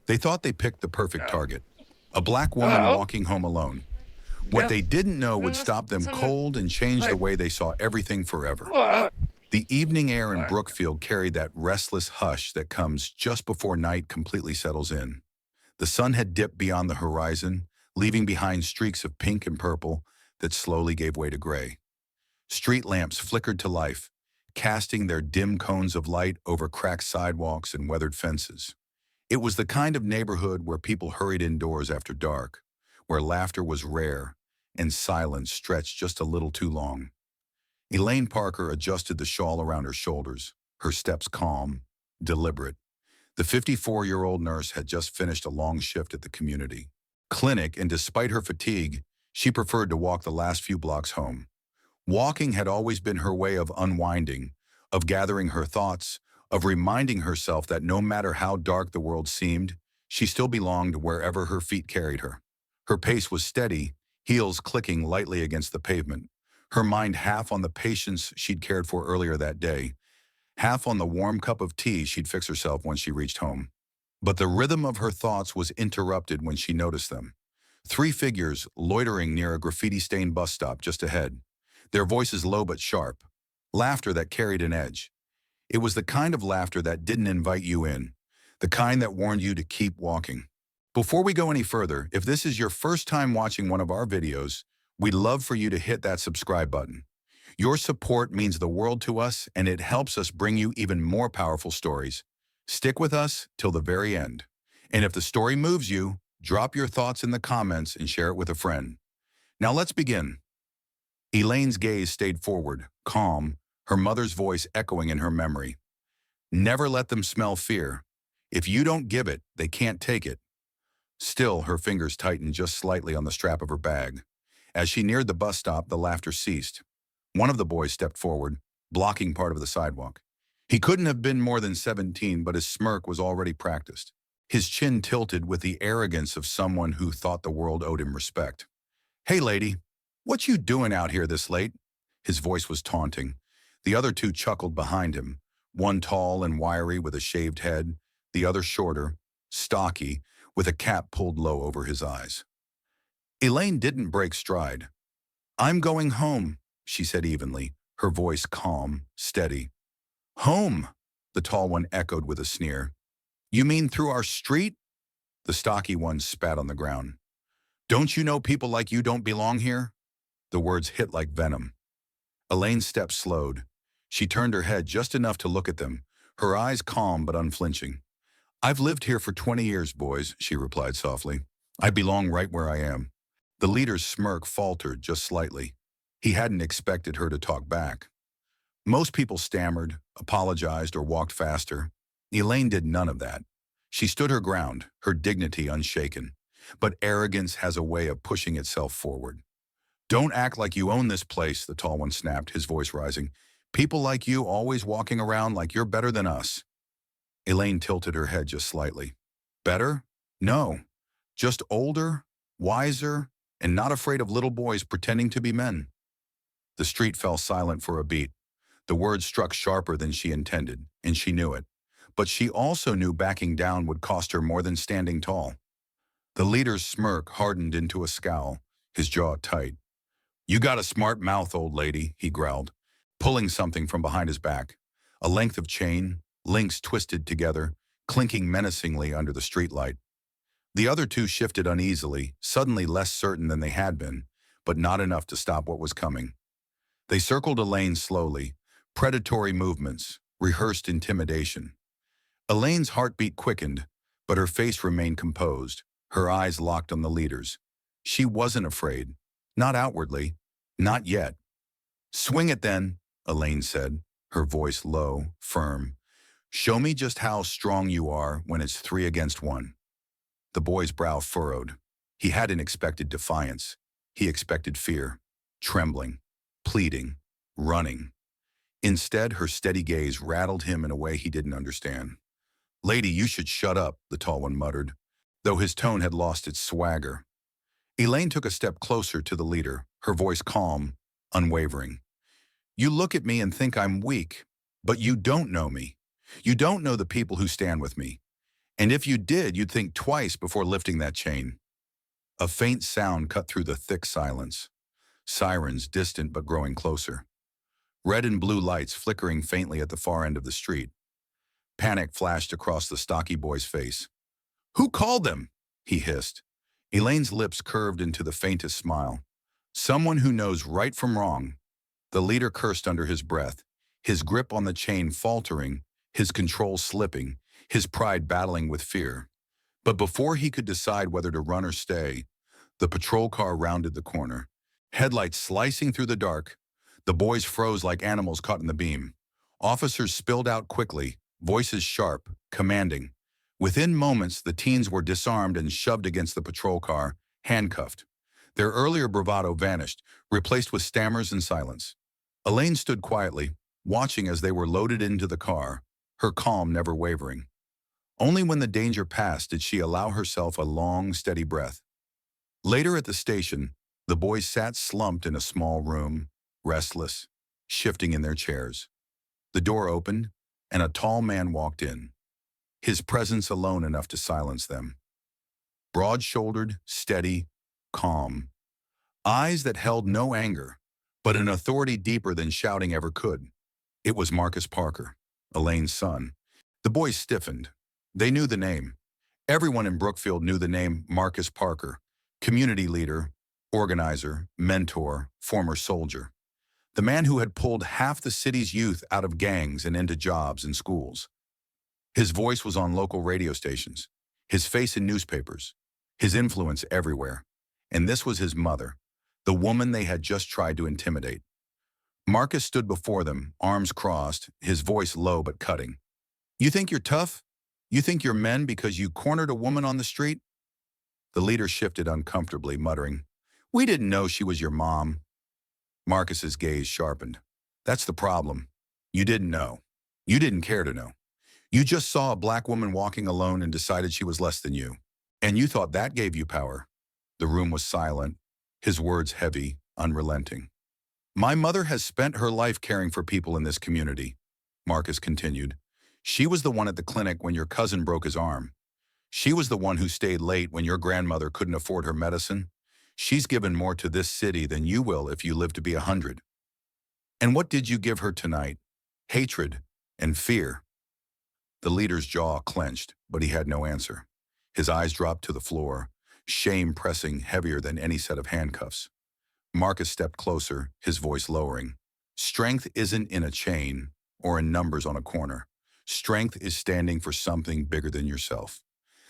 They thought they picked the perfect Yeah. target, a black woman Well, walking home alone. What yeah. they didn't know would That's stop them something cold and change the like, way they saw everything forever. what? The evening air in What? Brookfield carried that restless hush that comes just before night completely settles in. The sun had dipped beyond the horizon, leaving behind streaks of pink and purple that slowly gave way to gray. Street lamps flickered to life, casting their dim cones of light over cracked sidewalks and weathered fences. It was the kind of neighborhood where people hurried indoors after dark, where laughter was rare and silence stretched just a little too long. Elaine Parker adjusted the shawl around her shoulders, her steps calm, deliberate. The 54-year-old nurse had just finished a long shift at the community clinic, and despite her fatigue, she preferred to walk the last few blocks home. Walking had always been her way of unwinding, of gathering her thoughts, of reminding herself that no matter how dark the world seemed, she still belonged wherever her feet carried her. Her pace was steady, heels clicking lightly against the pavement, her mind half on the patients she'd cared for earlier that day, half on the warm cup of tea she'd fix herself when she reached home. But the rhythm of her thoughts was interrupted when she noticed them. Three figures loitering near a graffiti-stained bus stop just ahead, their voices low but sharp, laughter that carried an edge. It was the kind of laughter that didn't invite you in, the kind that warned you to keep walking. Before we go any further, if this is your first time watching one of our videos, we'd love for you to hit that subscribe button. Your support means the world to us, and it helps us bring you even more powerful stories. Stick with us till the very end. And if the story moves you, drop your thoughts in the comments and share it with a friend. Now let's begin. Elaine's gaze stayed forward, calm, her mother's voice echoing in her memory. Never let them smell fear. If you don't give it, they can't take it. Still, her fingers tightened just slightly on the strap of her bag. As she neared the bus stop, the laughter ceased. One of the boys stepped forward, blocking part of the sidewalk. He couldn't have been more than 17, but his smirk was already practiced. His chin tilted with the arrogance of someone who thought the world owed him respect. "Hey, lady, what you doing out here this late?" His voice was taunting. The other two chuckled behind him, one tall and wiry with a shaved head, the other shorter, stocky, with a cap pulled low over his eyes. Elaine didn't break stride. "I'm going home," she said evenly, her voice calm, steady. "Home," the tall one echoed with a sneer. "You mean through our street?" The stocky one spat on the ground. "Don't you know people like you don't belong here?" The words hit like venom. Elaine's steps slowed. She turned her head just enough to look at them, her eyes calm but unflinching. "I've lived here for 20 years, boys," she replied softly. "I belong right where I am." The leader's smirk faltered just slightly. He hadn't expected her to talk back. Most people stammered, apologized, or walked faster. Elaine did none of that. She stood her ground, her dignity unshaken. But arrogance has a way of pushing itself forward. "Don't act like you own this place," the tall one snapped, his voice rising. "People like you always walking around like you're better than us." Elaine tilted her head just slightly. "Better? No. Just older, wiser, and not afraid of little boys pretending to be men." The street fell silent for a beat. The words struck sharper than she intended, and she knew it. But she also knew backing down would cost her more than standing tall. The leader's smirk hardened into a scowl, his jaw tight. "You got a smart mouth, old lady," he growled, pulling something from behind his back. A length of chain, links twisted together, clinking menacingly under the streetlight. The other two shifted uneasily, suddenly less certain than they had been, but not enough to stop what was coming. They circled Elaine slowly, predatory movements, rehearsed intimidation. Elaine's heartbeat quickened, but her face remained composed, her eyes locked on the leaders. She wasn't afraid. Not outwardly. Not yet. "Swing it then," Elaine said, her voice low, firm. "Show me just how strong you are when it's 3 against 1. The boy's brow furrowed. He hadn't expected defiance. He expected fear, trembling, pleading, running. Instead, her steady gaze rattled him in a way he didn't understand. "Lady, you should shut up," the tall one muttered, though his tone had lost its swagger. Elaine took a step closer to the leader, her voice calm, unwavering. "You look at me and think I'm weak, but you don't know me. You don't know the people who stand with me. And if you did, you'd think twice before lifting that chain. A faint sound cut through the thick silence. Sirens, distant but growing closer. Red and blue lights flickering faintly at the far end of the street. Panic flashed across the stocky boy's face. "Who called them?" he hissed. Elaine's lips curved into the faintest smile. "Someone who knows right from wrong." The leader cursed under his breath, his grip on the chain faltering, his control slipping, his pride battling with fear. But before he could decide whether to run or stay, the patrol car rounded the corner. Headlights slicing through the dark, the boys froze like animals caught in the beam. Officers spilled out quickly, voices sharp, commanding. Within moments, the teens were disarmed and shoved against the patrol car, handcuffed. Their earlier bravado vanished, replaced with stammers and silence. Elaine stood quietly, watching as they were loaded into the car, her calm never wavering. Only when the danger passed did she allow herself a long, steady breath. Later at the station, the boys sat slumped in a small room, restless, shifting in their chairs. The door opened, and a tall man walked in, his presence alone enough to silence them. Broad-shouldered, steady, calm. Eyes that held no anger, but an authority deeper than shouting ever could. It was Marcus Parker, Elaine's son. The boys stiffened. They knew the name. Everyone in Brookfield knew the name Marcus Parker, community leader, organizer, mentor, former soldier. The man who had pulled half the city's youth out of gangs and into jobs and schools. His voice was on local radio stations, his face in newspapers, his influence everywhere. And this was his mother, the woman they had just tried to intimidate. Marcus stood before them, arms crossed, his voice low but cutting. "You think you're tough? You think you're men because you cornered a woman on the street?" The leader shifted uncomfortably, muttering, "We didn't know she was your mom." Marcus's gaze sharpened. "That's the problem. You didn't know. You didn't care to know. You just saw a black woman walking alone and decided she was less than you. And you thought that gave you power." The room was silent, his words heavy, unrelenting. "My mother has spent her life caring for people in this community," Marcus continued. "She was the one at the clinic when your cousin broke his arm. She was the one who stayed late when your grandmother couldn't afford her medicine. She's given more to this city than you will if you live to be 100. And what did you give her tonight? Hatred and fear." The leader's jaw clenched, but he had no answer. His eyes dropped to the floor, shame pressing heavier than any set of handcuffs. Marcus stepped closer, his voice lowering. "Strength isn't in a chain or in numbers on a corner. Strength is standing for something bigger than yourself.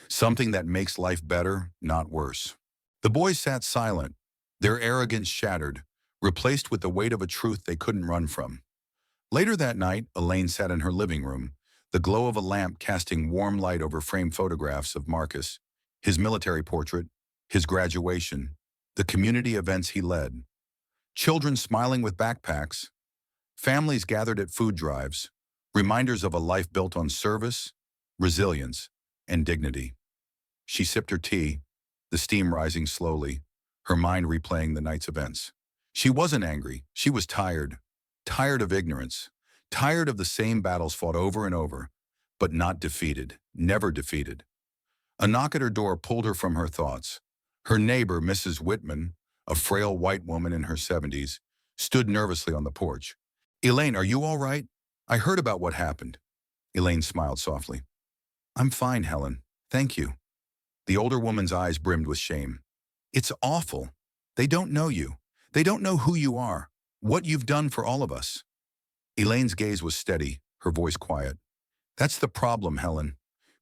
Something that makes life better, not worse." The boys sat silent, their arrogance shattered, replaced with the weight of a truth they couldn't run from. Later that night, Elaine sat in her living room, the glow of a lamp casting warm light over framed photographs of Marcus, his military portrait, his graduation, the community events he led. Children smiling with backpacks, families gathered at food drives, reminders of a life built on service, resilience, and dignity. She sipped her tea, the steam rising slowly, her mind replaying the night's events. She wasn't angry, she was tired. Tired of ignorance, tired of the same battles fought over and over, but not defeated, never defeated. A knock at her door pulled her from her thoughts. Her neighbor, Mrs. Whitman, a frail white woman in her 70s, stood nervously on the porch. "Elaine, are you all right? I heard about what happened." Elaine smiled softly. "I'm fine, Helen. Thank you." The older woman's eyes brimmed with shame. "It's awful. They don't know you. They don't know who you are, what you've done for all of us." Elaine's gaze was steady, her voice quiet. "That's the problem, Helen.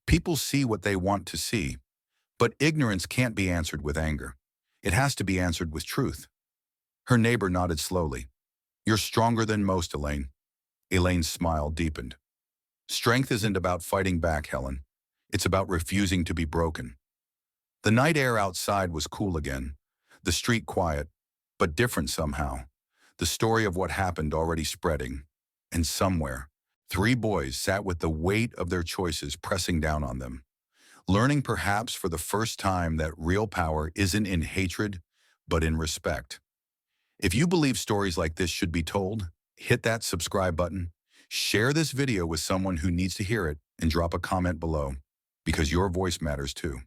People see what they want to see. But ignorance can't be answered with anger. It has to be answered with truth." Her neighbor nodded slowly. "You're stronger than most, Elaine." Elaine's smile deepened. "Strength isn't about fighting back, Helen. It's about refusing to be broken." The night air outside was cool again, the street quiet, but different somehow. The story of what happened already spreading. And somewhere, 3 boys sat with the weight of their choices pressing down on them, learning perhaps for the first time that real power isn't in hatred, but in respect. If you believe stories like this should be told, hit that subscribe button, share this video with someone who needs to hear it, and drop a comment below. because your voice matters too.